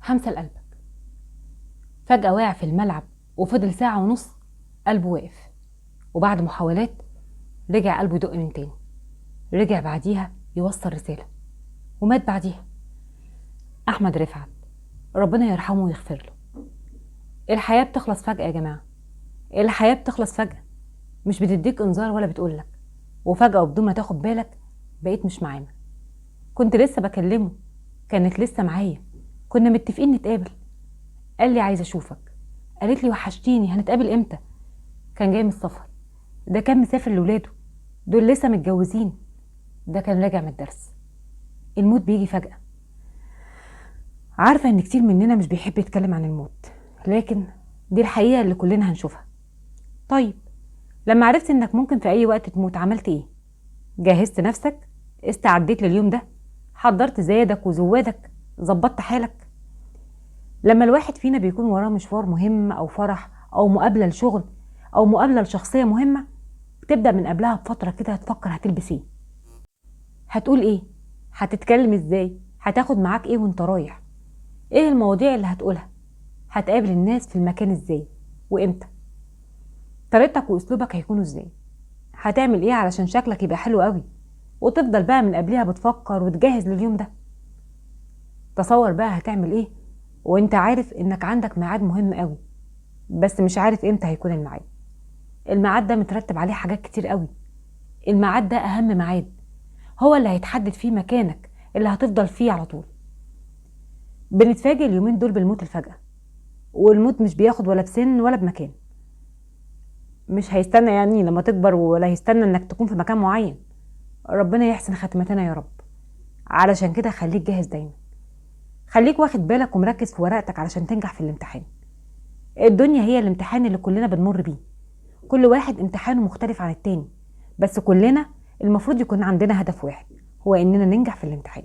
همسة لقلبك. فجأة وقع في الملعب وفضل ساعة ونص قلبه واقف، وبعد محاولات رجع قلبه يدق من تاني. رجع بعديها يوصل رسالة ومات بعديها. أحمد رفعت، ربنا يرحمه ويغفر له. الحياة بتخلص فجأة يا جماعة، الحياة بتخلص فجأة، مش بتديك انذار ولا بتقولك، وفجأة وبدون ما تاخد بالك بقيت مش معانا. كنت لسه بكلمه، كانت لسه معايا، كنا متفقين نتقابل. قال لي عايز اشوفك، قالت لي وحشتيني، هنتقابل امتى؟ كان جاي من السفر، ده كان مسافر لولاده، دول لسه متجوزين، ده كان راجع من الدرس. الموت بيجي فجأة. عارفة ان كتير مننا مش بيحب يتكلم عن الموت، لكن دي الحقيقة اللي كلنا هنشوفها. طيب، لما عرفت انك ممكن في اي وقت تموت عملت ايه؟ جهزت نفسك؟ استعديت لليوم ده؟ حضرت زيادك وزوادك؟ ظبطت حالك؟ لما الواحد فينا بيكون وراه مشوار مهم او فرح او مقابلة لشغل او مقابلة لشخصية مهمة، بتبدأ من قبلها بفترة كده تفكر هتلبس ايه، هتقول ايه، هتتكلم ازاي، هتاخد معاك ايه وانت رايح، ايه المواضيع اللي هتقولها، هتقابل الناس في المكان ازاي وامتى، طريقتك واسلوبك هيكونوا ازاي، هتعمل ايه علشان شكلك يبقى حلو قوي، وتفضل بقى من قبلها بتفكر وتجهز لليوم ده. تصور بقى هتعمل ايه وانت عارف انك عندك ميعاد مهم قوي، بس مش عارف امتى هيكون الميعاد. الميعاد ده مترتب عليه حاجات كتير قوي. الميعاد ده اهم ميعاد، هو اللي هيتحدد فيه مكانك اللي هتفضل فيه على طول. بنتفاجئ اليومين دول بالموت الفجأة، والموت مش بياخد ولا بسن ولا بمكان. مش هيستنى يعني لما تكبر، ولا هيستنى انك تكون في مكان معين. ربنا يحسن خاتمتنا يا رب. علشان كده خليك جاهز دايما، خليك واخد بالك ومركز في ورقتك علشان تنجح في الامتحان. الدنيا هي الامتحان اللي كلنا بنمر بيه، كل واحد امتحانه مختلف عن التاني، بس كلنا المفروض يكون عندنا هدف واحد، هو اننا ننجح في الامتحان.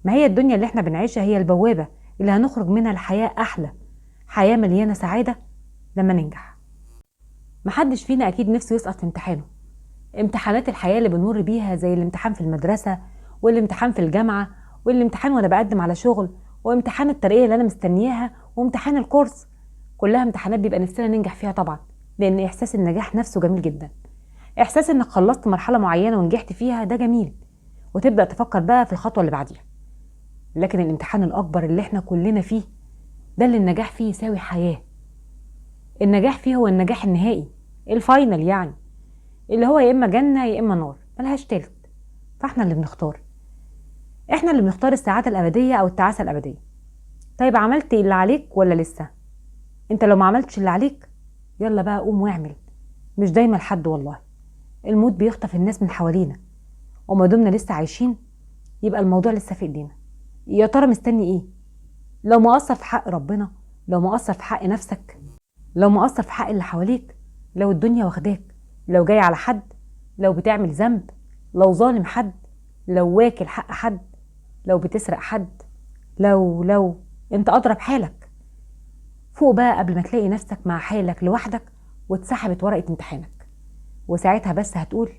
ما هي الدنيا اللي احنا بنعيشها هي البوابة اللي هنخرج منها لحياة احلى، حياة مليانة سعادة لما ننجح. محدش فينا اكيد نفسه يسقط في امتحانه. امتحانات الحياة اللي بنمر بيها زي الامتحان في المدرسة، والامتحان في الجامعة، والامتحان وانا بقدم على شغل، وامتحان الترقية اللي انا مستنياها، وامتحان الكورس، كلها امتحانات بيبقى نفسنا ننجح فيها طبعا، لان احساس النجاح نفسه جميل جدا. احساس انك خلصت مرحلة معينة ونجحت فيها ده جميل، وتبدأ تفكر بقى في الخطوة اللي بعديها. لكن الامتحان الاكبر اللي احنا كلنا فيه، ده اللي النجاح فيه يساوي حياة. النجاح فيه هو النجاح النهائي، الفاينل يعني، اللي هو يا اما جنة يا اما نار، ملهاش تالت. فاحنا اللي بنختار، احنا اللي بنختار السعادة الابدية او التعاسة الابدية. طيب عملت اللي عليك ولا لسه؟ انت لو ما عملتش اللي عليك، يلا بقى قوم واعمل. مش دايما لحد والله، الموت بيخطف الناس من حوالينا، وما دمنا لسه عايشين يبقى الموضوع لسه في ايدينا. يا ترى مستني ايه؟ لو مقصر في حق ربنا، لو مقصر في حق نفسك، لو مقصر في حق اللي حواليك، لو الدنيا واخداك، لو جاي على حد، لو بتعمل ذنب، لو ظالم حد، لو واكل حق حد، لو بتسرق حد، لو انت اضرب حالك. فوق بقى قبل ما تلاقي نفسك مع حالك لوحدك واتسحبت ورقة امتحانك، وساعتها بس هتقول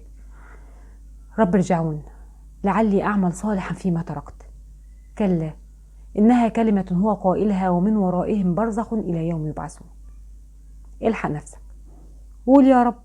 رب ارجعون لعلي اعمل صالحا فيما تركت. كلا انها كلمة هو قائلها ومن ورائهم برزخ الى يوم يبعثون. الحق نفسك، قول يا رب